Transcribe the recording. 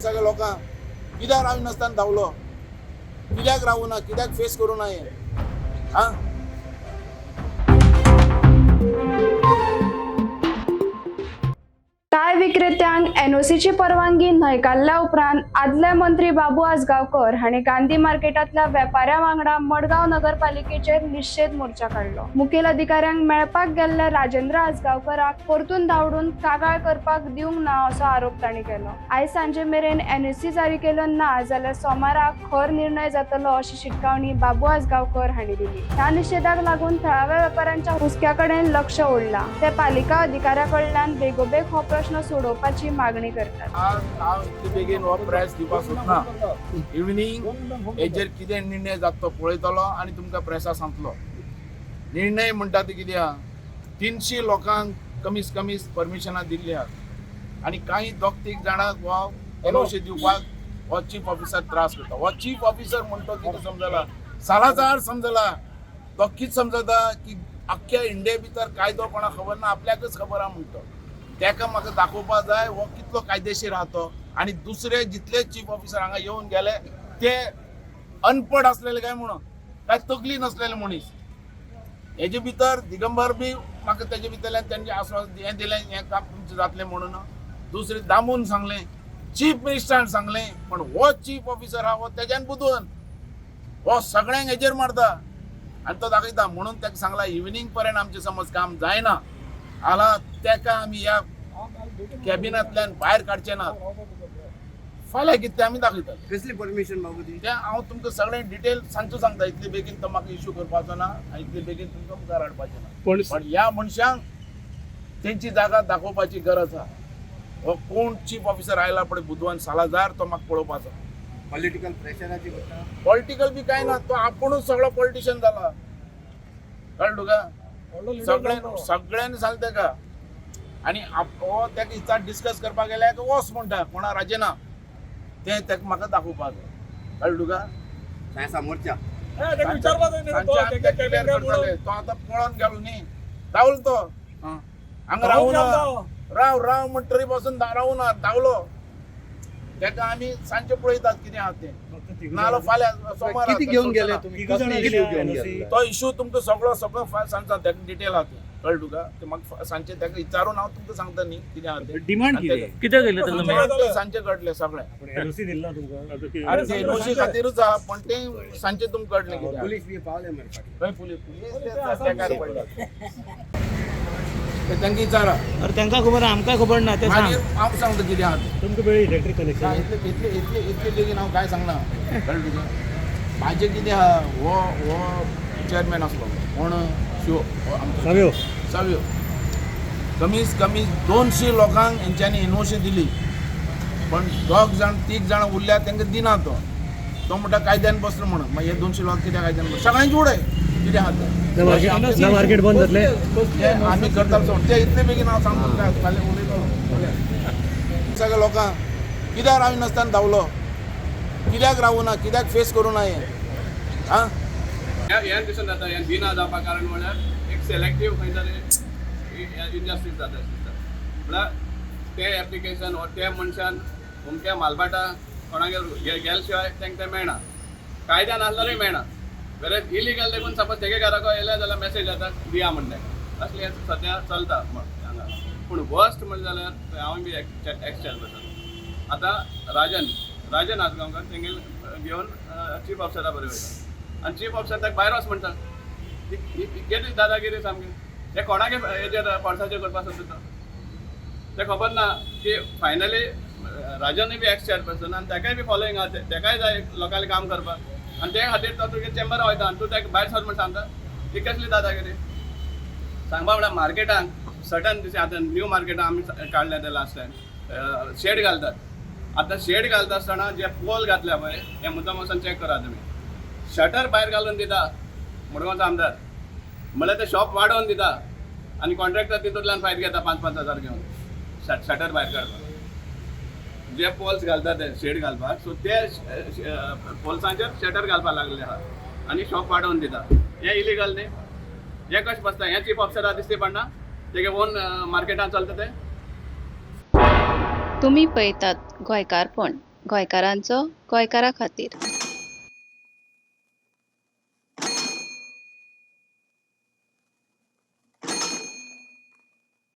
सगळ्या लोकांक कित्याक रावी नासतना धांवलो, कित्याक रावूना, कित्याक फेस करूं ना हें आं? टाय विक्रेत्यांक एनओसीची परवानगी न्हयकारल्या उपरांत आदले मंत्री बाबू आजगावकर हांणी गांधी मार्केटांतल्या वेपाऱ्यां वांगडा मडगांव नगरपालिकेचेर निषेध मोर्चा काडलो. मुखेल अधिकाऱ्यांक मेळपाक गेल्ले राजेंद्र आजगावकराक परतून धांवडून कागाळ करपाक दिवंक ना असो आरोप तांणी केलो. आयज सांजे मेरेन एनओसी जारी केलो ना जाल्यार सोमाराक खर निर्णय जातलो अशी शिटकावणी बाबू आजगावकर हांणी दिली. ह्या निषेधाक लागून थळाव्या वेपाऱ्यांच्या हुस्क्या कडेन लक्ष ओडलां. ते पालिका अधिकाऱ्या कडल्यान बेगोबेग हो प्रश्न सोडोवपाची मागणी करतात. आज हांव इतले बेगीन हो प्रेस दिवपाक सोदना. इवनिंग हेजेर कितें निर्णय जाता तो पळयतलो आनी तुमकां प्रेसा सांगतलो. निर्णय म्हणटा ते कितें आहा, 300 लोकांक कमीत कमी परमिशनां दिल्ली आहात आनी काही दोग तीग जाणांक हो एनओसी दिवपाक हो चीफ ऑफिसर त्रास करता. हो चीफ ऑफिसर म्हणतो कितें समजला, सालाचा आड समजला. तो कितें समजता की आख्ख्या इंडिये भितर कायदो कोणाक खबर ना, आपल्याकच खबर आहा म्हणतो. तेका म्हाका दाखोवपाक जाय हो कितलो कायदेशीर आहा तो. आनी दुसरे जितले चीफ ऑफिसर हांगा येवन गेले ते अनपड असलेले काय म्हणून, काय तकली नसलेले मनीस. हेजे भितर दिगंबर बी म्हाका तेजे भितरल्यान तेंचे आस्वाद हें दिलें, हें काम तुमचें जातलें म्हणून. दुसरें दामून सांगलें, चीफ मिनिस्टरान सांगलें, पण हो चीफ ऑफिसर आहा हो तेज्यान बुदून हो सगळ्यांक हेजेर मारता आनी तो दाखयता. म्हणून ताका सांगला इवनिंग पर्यंत आमचें समज काम जायना आला तेका आमी ह्या कॅबिनांतल्यान भायर काडचे ना. फाल्यां कितें आमी दाखयता. कसली परमिशन बाबू ती? तें हांव तुमकां सगळें डिटेल सांगचो सांगता. इतले बेगीन तो म्हाका इश्यू करपाचो ना आनी इतले बेगीन तुमकां मुखार हाडपाचें ना. पण ह्या मनशांक तेंची जागा दाखोवपाची गरज आहा. हो कोण चीफ ऑफिसर आयला पळय बुधवार सालाजार, तो म्हाका पळोवपाचो. पॉलिटिकल प्रेशराची घटना. पॉलिटिकल बी काय ना, तो आपुणूच सगळो पॉलिटिशियन जाला. कळ्ळें तुका? सगळ्यांनी सांगलें तेका. आनी हो तेका हिचा डिस्कस करपाक गेल्यार वोस म्हणटा कोणा राजेना तें तेका म्हाका दाखोवपाक जाय. कळ्ळें तुका? काय समोरच्या सांजचे क्लियर करतले. तो आतां पळोवन गेलो न्ही, धांवलो तो हांगा रावूं ना, राव राव म्हणटरी पासून रावूं ना, धांवलो. तेका आमी सांजचे पळयतात कितें आहा तें. नाल्यार फाल्यां सोमार किती घेऊन गेले तुम्ही? कसली इश्यू घेऊन गेले? तो इश्यू तुमकां सगळो सांगता. तेका डिटेल आहा तें. कळ्ळें तुका? ते म्हाका सांजचे तेका विचारून हांव तुमकां सांगता न्ही कितें आहा तें. डिमांड कितें केलें ते सांजचे कळटलें सगळें. एनओसी दिला तुमकां? आरे ते एनओसी खातीरूच आहा, पण तें सांजचे तुमकां कळटलें कितें आहा. पोलीस बी पावले मरे. खंय पुलीस तेकार पडला ते तांकां विचारा. अरे तांकां खबर आमकां खबर ना ते सांग. मागीर हांव सांगता कितें आहा तें. तुमकां वेळ इलेक्ट्रीक कनेक्शन इतले बेगीन हांव काय सांगना. कळ्ळें तुका? म्हाजें कितें आहा, हो चेअरमॅन आसलो कोण शिव साव्यो साव्यो. कमीत कमी 200 लोकांक हेंच्यांनी एनओसी दिली, पण दोग जाण तीग जाण उरल्या तांकां दिना तो. तो म्हणटा कायद्यान बसलो म्हणून. मागीर हे 200 लोक कित्याक कायद्यान बसले? सगळ्यांची उडय कितें आहा तें. मार्केट बंद जातले. तें आमी करता सोड. ते इतले बेगीन हांव सांगता काय फाल्यां उलयता. सगळ्या लोकांक कित्याक रावी नासतना धांवलो, कित्याक रावूना, कित्याक फेस करूं ना हें आं? हें दिसून जाता. हें दिना जावपा कारण म्हळ्यार एक सेलेक्टीव खंय तरी इनजस्टीस जाता. म्हळ्यार ते एप्लिकेशन वो त्या मनशान अमक्या मालबाटा कोणागेर गेले शिवाय तांकां तें मेळना. कायद्यान आसल्यारूय मेळना. वेरेज इलिगल देखून सपोज तेगे घराको येयले जाल्यार मेसेज जाता दिया म्हणटा. असलें हें सद्या चलता हांगा. पूण वर्स्ट म्हणजे जाल्यार हांव बी एक्स चेअरपर्सन आतां राजन आजगांवकर तेंगेर घेवन चीफ ऑफिसरा बरें वयता आनी चीफ ऑफिसर ताका भायर वच म्हणटा. कितें दादागिरी सामकी. ते कोणागे हेजेर पडसाचेर करपाक सोदता तें खबर ना की फायनली राजनूय बी एक्स चेअरपर्सन आनी ताकाय बी फॉलोईंग आहा. ताकाय जाय लोकांनी काम करपाक आनी ते खातीर तो तुगे चेंबरा वयता आनी तूं ताका भायर सर म्हण सांगता. ही कसली दादागिरी सांगपा म्हळ्यार मार्केटांक सटन दिसा आतां न्यू मार्केटां आमी काडल्या ते लास्ट टायम शेड घालतात. आतां शेड घालता आसतना जे पोल घातल्या पळय हे मुद्दम वचून चॅक करा तुमी. शटर भायर घालून दिता मडगांवचो आमदार, म्हळ्यार ते शॉप वाडोवन दिता आनी कॉन्ट्रॅक्टर तितूंतल्यान फायद घेता 5-5 हजार घेवन शटर भायर काडपाक. जे पोल्स घालता ते शेड घालपाक, सो ते पोल्सांचेर शटर घालपाक लागले आहा आनी शॉप वाडोवन दिता. हें इलिगल न्ही? हें कशें बसता? हें चीफ ऑफिसराक दिसती पडना तेगे ओन मार्केटान चलता ते. तुम्ही पळयतात गोंयकारपण. गोंयकारांचो गोंयकारा खातीर.